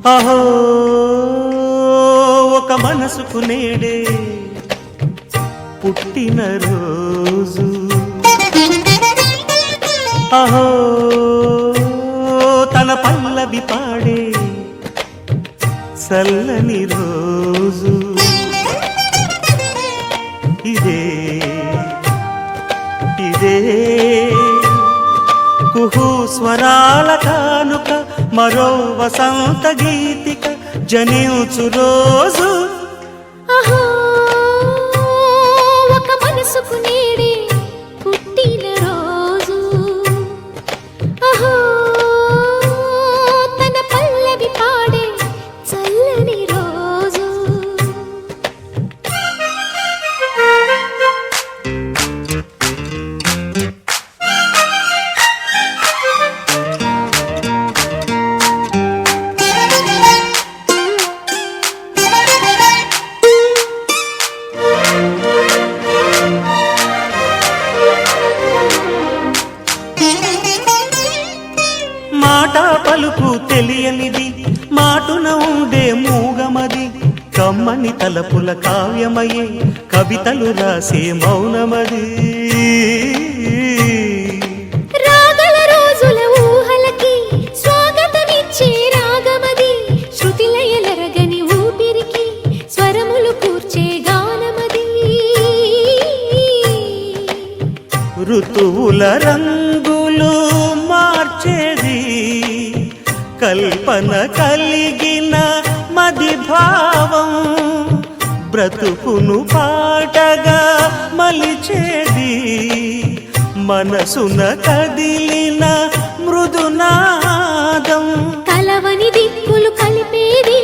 అహో ఒక మనసుకు నేడే పుట్టిన రోజు, అహో తన పల్లవి పాడే చల్లని రోజు. ఇదే ఇదే కుహు స్వరాల కానుక, మరో వసంత గీతిక జనించు రోజు. అహో ఒక మనసుకు నేడే పుట్టిన రోజు, అహో తన పల్లవి పాడే చల్లని రోజు. మాట పలుకు తెలియనిది, మాటున ఉండే మూగమది, కమ్మని తలపుల కావ్యమయే కవితలు రాసే మౌనమది. రాగల రోజుల ఊహలకి స్వాగతమిచ్చే రాగమది, శృతిలయలరగని ఊపిరికి స్వరములు కూర్చే గానమది. ఋతువుల రంగులు మార్చేది, కల్పన కలిగిన మది భావం, బ్రతుకును పాటగా మలిచేది, మనసున కదిలిన మృదునాదం. కలవని దిక్కులు కలిపేది,